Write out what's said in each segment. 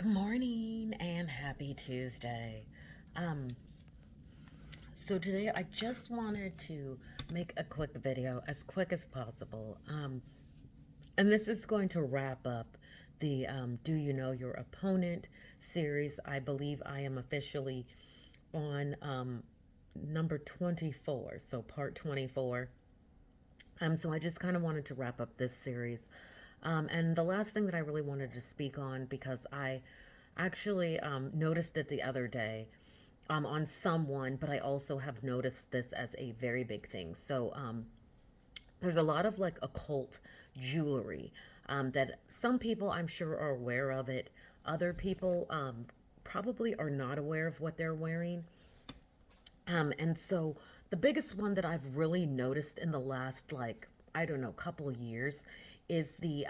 Good morning and happy Tuesday. Um, so today I just wanted to make a quick video, as quick as possible. And this is going to wrap up the Do You Know Your Opponent series. I believe I am officially on number 24, so part 24. So I just kind of wanted to wrap up this series. And the last thing that I really wanted to speak on, because I actually noticed it the other day on someone, but I also have noticed this as a very big thing. So there's a lot of like occult jewelry that some people I'm sure are aware of it. Other people probably are not aware of what they're wearing. And so the biggest one that I've really noticed in the last, like, I don't know, couple years is the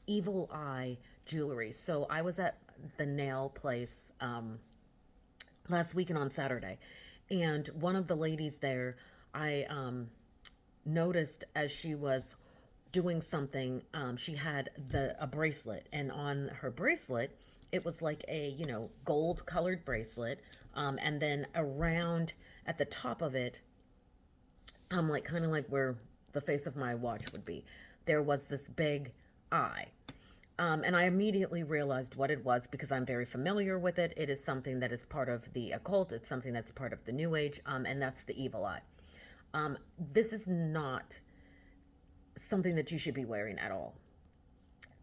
evil eye jewelry. So I was at the nail place last weekend on Saturday, and one of the ladies there, I noticed as she was doing something, she had a bracelet, and on her bracelet, it was like a gold colored bracelet, and then around at the top of it, like kind of like where the face of my watch would be, there was this big eye. And I immediately realized what it was because I'm very familiar with it. It is something that is part of the occult. It's something that's part of the New Age, and that's the evil eye. This is not something that you should be wearing at all.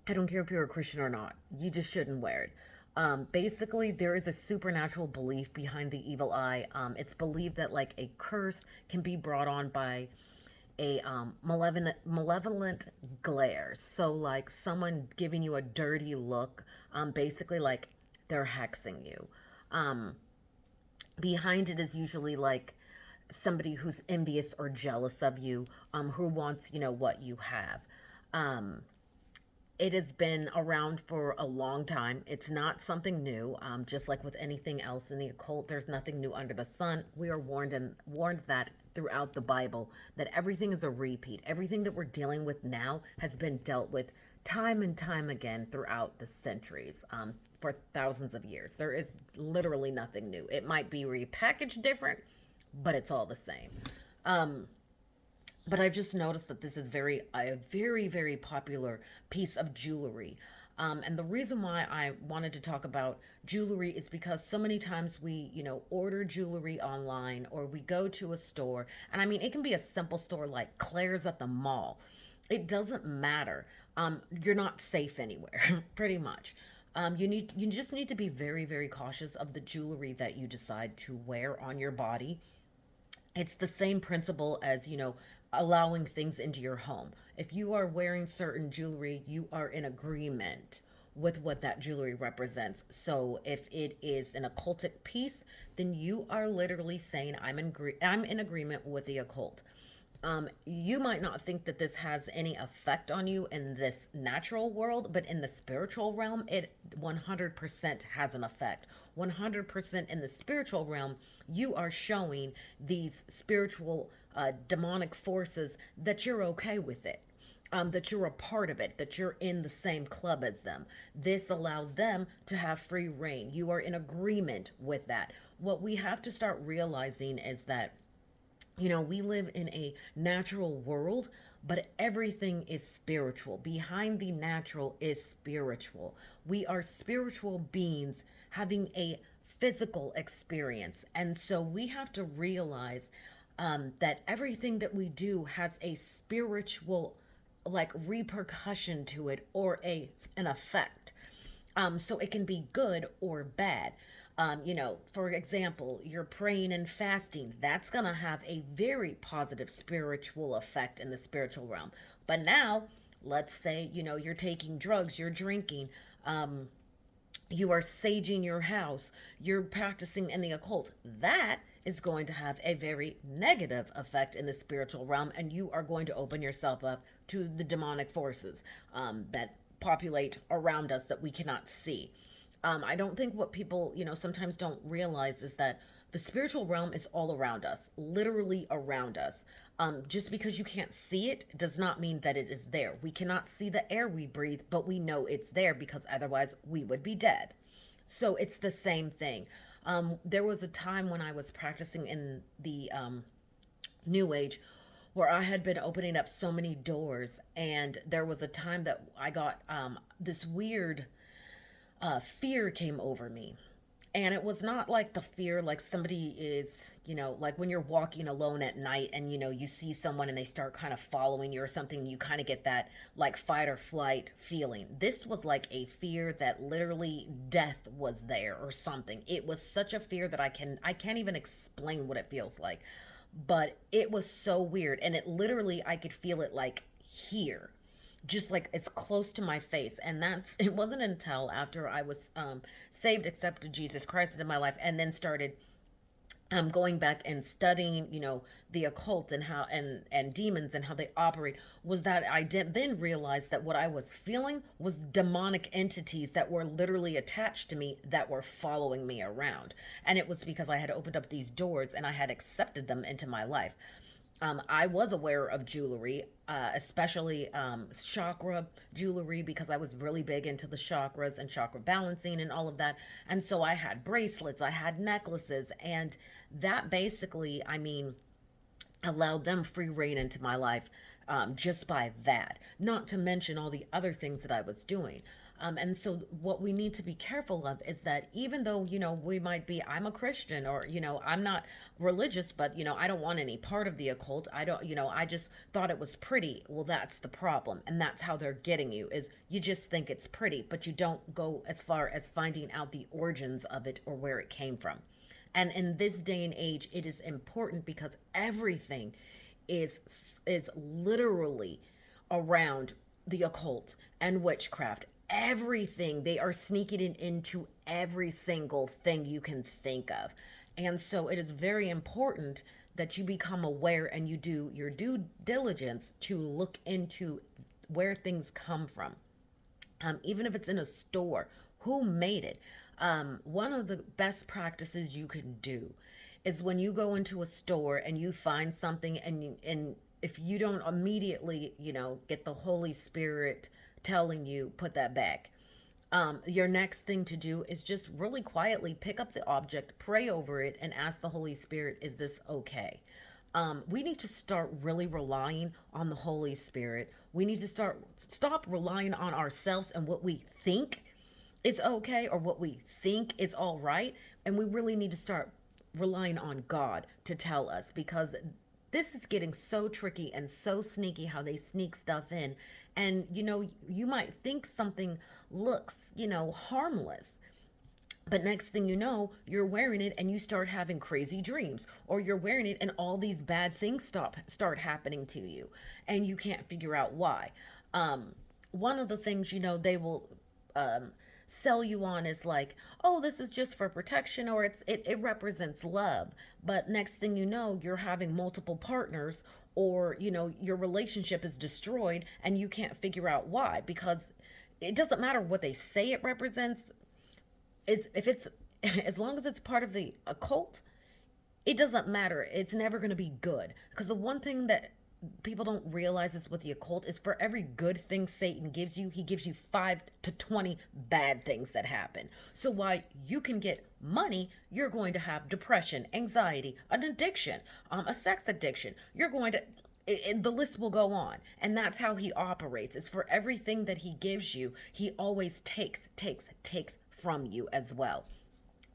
I don't care if you're a Christian or not. You just shouldn't wear it. Basically, there is a supernatural belief behind the evil eye. It's believed that like a curse can be brought on by a malevolent glare. So like someone giving you a dirty look, basically like they're hexing you. Behind it is usually like somebody who's envious or jealous of you, who wants, what you have. It has been around for a long time. It's not something new. Just like with anything else in the occult, there's nothing new under the sun. We are warned that throughout the Bible that everything is a repeat. Everything that we're dealing with now has been dealt with time and time again throughout the centuries, for thousands of years. There is literally nothing new. It might be repackaged different, but it's all the same. But I've just noticed that this is a very, very popular piece of jewelry. And the reason why I wanted to talk about jewelry is because so many times we, order jewelry online or we go to a store. And I mean, it can be a simple store like Claire's at the mall. It doesn't matter. You're not safe anywhere, pretty much. You just need to be very, very cautious of the jewelry that you decide to wear on your body. It's the same principle as, allowing things into your home. If you are wearing certain jewelry, you are in agreement with what that jewelry represents. So if it is an occultic piece, then you are literally saying, I'm in agreement with the occult. You might not think that this has any effect on you in this natural world, but in the spiritual realm, it 100% has an effect. 100% in the spiritual realm, you are showing these spiritual demonic forces that you're okay with it. That you're a part of it, that you're in the same club as them. This allows them to have free reign. You are in agreement with that. What we have to start realizing is that we live in a natural world, but everything is spiritual. Behind the natural is spiritual. We are spiritual beings having a physical experience. And so we have to realize that everything that we do has a spiritual like repercussion to it or an effect. So it can be good or bad. For example, you're praying and fasting. That's going to have a very positive spiritual effect in the spiritual realm. But now, let's say, you're taking drugs, you're drinking, you are saging your house, you're practicing in the occult. That is going to have a very negative effect in the spiritual realm, and you are going to open yourself up to the demonic forces that populate around us that we cannot see. I don't think what people, sometimes don't realize is that the spiritual realm is all around us, literally around us. Just because you can't see it does not mean that it is there. We cannot see the air we breathe, but we know it's there because otherwise we would be dead. So it's the same thing. There was a time when I was practicing in the New Age where I had been opening up so many doors, and there was a time that I got this weird fear came over me. And it was not like the fear like somebody is, like when you're walking alone at night and you see someone and they start kind of following you or something, you kind of get that like fight or flight feeling. This was like a fear that literally death was there or something. It was such a fear that I can't even explain what it feels like. But it was so weird, and it literally I could feel it like here, just like it's close to my face. And that's it wasn't until after I was saved, accepted Jesus Christ into my life, and then started going back and studying, the occult and how and demons and how they operate, was that I did then realize that what I was feeling was demonic entities that were literally attached to me that were following me around. And it was because I had opened up these doors and I had accepted them into my life. I was aware of jewelry, especially chakra jewelry, because I was really big into the chakras and chakra balancing and all of that. And so I had bracelets, I had necklaces, and that basically, I mean, allowed them free reign into my life, just by that, not to mention all the other things that I was doing. And so, what we need to be careful of is that even though, we might be, I'm a Christian, or, I'm not religious, but, I don't want any part of the occult. I don't, I just thought it was pretty. Well, that's the problem. And that's how they're getting you, is you just think it's pretty, but you don't go as far as finding out the origins of it or where it came from. And in this day and age, it is important because everything is is literally around the occult and witchcraft. Everything, they are sneaking it into every single thing you can think of. And so it is very important that you become aware and you do your due diligence to look into where things come from. Even if it's in a store, who made it? One of the best practices you can do is when you go into a store and you find something, and if you don't immediately, get the Holy Spirit telling you put that back. Your next thing to do is just really quietly pick up the object, pray over it, and ask the Holy Spirit, is this okay? We need to start really relying on the Holy Spirit. We need to stop relying on ourselves and what we think is okay or what we think is all right. And we really need to start relying on God to tell us, because this is getting so tricky and so sneaky how they sneak stuff in. And you might think something looks, harmless, but next thing you know, you're wearing it and you start having crazy dreams, or you're wearing it and all these bad things start happening to you, and you can't figure out why. One of the things they will sell you on is like, oh, this is just for protection, or it represents love. But next thing you know, you're having multiple partners, or your relationship is destroyed and you can't figure out why, because it doesn't matter what they say it represents. It's if it's as long as it's part of the occult, it doesn't matter. It's never going to be good, because the one thing that people don't realize is with the occult is for every good thing Satan gives you, he gives you 5 to 20 bad things that happen. So while you can get money, you're going to have depression, anxiety, an addiction, a sex addiction. You're going to the list will go on. And that's how he operates. It's for everything that he gives you, he always takes from you as well.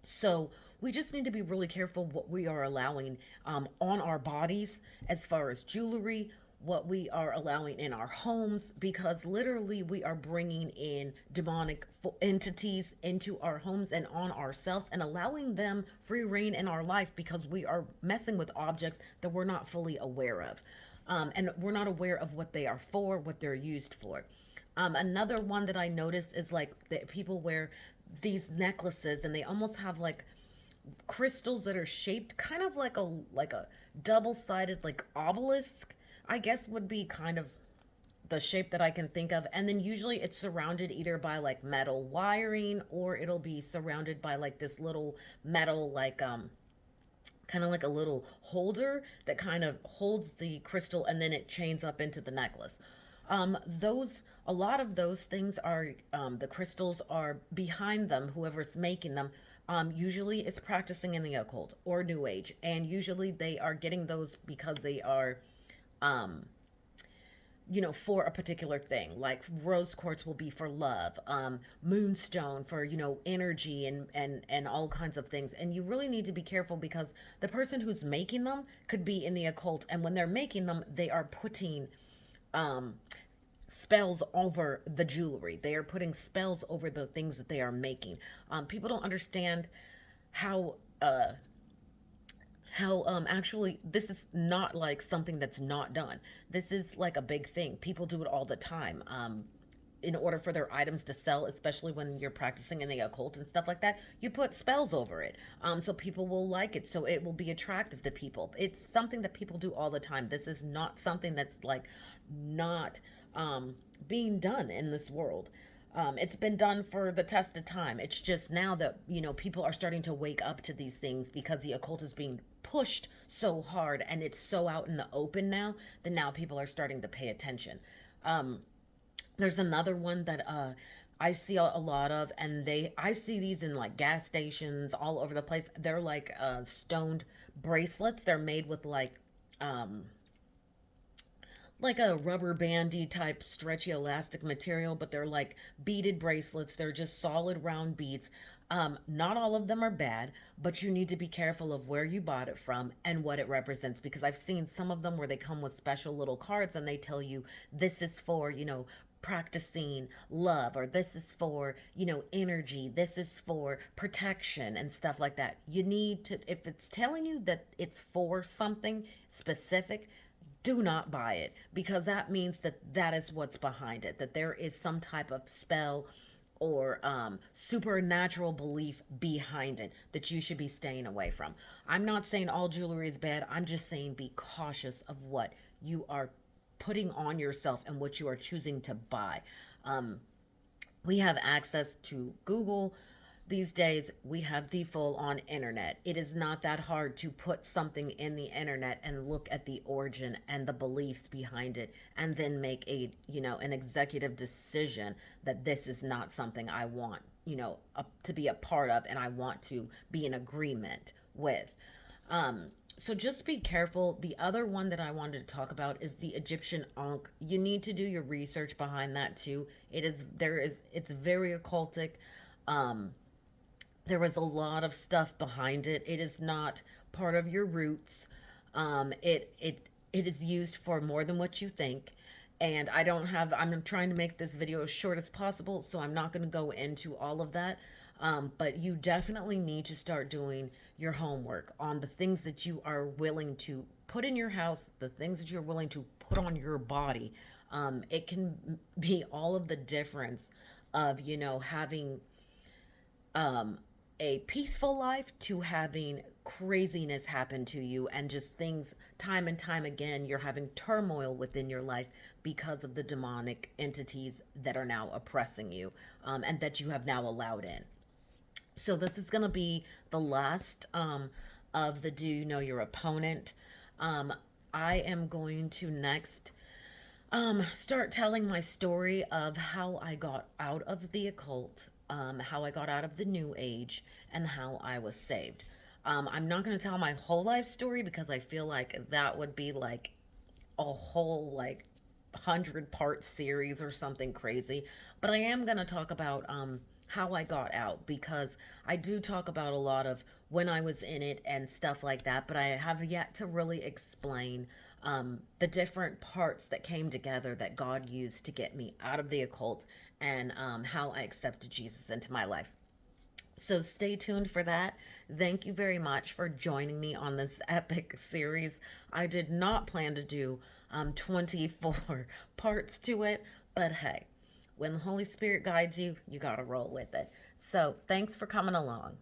So we just need to be really careful what we are allowing on our bodies, as far as jewelry, what we are allowing in our homes, because literally we are bringing in demonic entities into our homes and on ourselves, and allowing them free reign in our life, because we are messing with objects that we're not fully aware of. And we're not aware of what they are for, what they're used for. Another one that I noticed is like that people wear these necklaces and they almost have like crystals that are shaped kind of like a double-sided like obelisk, I guess would be kind of the shape that I can think of. And then usually it's surrounded either by like metal wiring, or it'll be surrounded by like this little metal like kind of like a little holder that kind of holds the crystal, and then it chains up into the necklace. Those a lot of those things are, the crystals are behind them, whoever's making them. Usually it's practicing in the occult or new age. And usually they are getting those because they are, um, for a particular thing. Like rose quartz will be for love, moonstone for, energy and all kinds of things. And you really need to be careful because the person who's making them could be in the occult, and when they're making them, they are putting um spells over the jewelry. They are putting spells over the things that they are making. People don't understand how actually this is not like something that's not done. This is like a big thing. People do it all the time. In order for their items to sell, especially when you're practicing in the occult and stuff like that, you put spells over it. So people will like it, so it will be attractive to people. It's something that people do all the time. This is not something that's like not being done in this world. It's been done for the test of time. It's just now that, people are starting to wake up to these things because the occult is being pushed so hard and it's so out in the open now that now people are starting to pay attention. Um, there's another one that I see a lot of, and I see these in like gas stations all over the place. They're like stoned bracelets. They're made with um, like a rubber bandy type stretchy elastic material, but they're like beaded bracelets. They're just solid round beads. Not all of them are bad, but you need to be careful of where you bought it from and what it represents, because I've seen some of them where they come with special little cards and they tell you this is for, practicing love, or this is for, energy, this is for protection and stuff like that. You need to, if it's telling you that it's for something specific, do not buy it, because that means that that is what's behind it, that there is some type of spell or supernatural belief behind it that you should be staying away from. I'm not saying all jewelry is bad. I'm just saying be cautious of what you are putting on yourself and what you are choosing to buy. Um, we have access to Google these days. We have the full on internet. It is not that hard to put something in the internet and look at the origin and the beliefs behind it, and then make an executive decision that this is not something I want, to be a part of, and I want to be in agreement with. So just be careful. The other one that I wanted to talk about is the Egyptian Ankh. You need to do your research behind that too. It's very occultic. Um, there was a lot of stuff behind it. It is not part of your roots. It is used for more than what you think. And I'm trying to make this video as short as possible, so I'm not going to go into all of that. But you definitely need to start doing your homework on the things that you are willing to put in your house, the things that you're willing to put on your body. It can be all of the difference of, having um, a peaceful life to having craziness happen to you, and just things time and time again. You're having turmoil within your life because of the demonic entities that are now oppressing you, and that you have now allowed in. So this is going to be the last of the Do You Know Your Opponent. Um, I am going to next start telling my story of how I got out of the occult, how I got out of the new age, and how I was saved. I'm not going to tell my whole life story because I feel like that would be like a whole like 100-part series or something crazy. But I am going to talk about how I got out, because I do talk about a lot of when I was in it and stuff like that, but I have yet to really explain the different parts that came together that God used to get me out of the occult, and how I accepted Jesus into my life. So stay tuned for that. Thank you very much for joining me on this epic series. I did not plan to do 24 parts to it, but hey, when the Holy Spirit guides you, you got to roll with it. So thanks for coming along.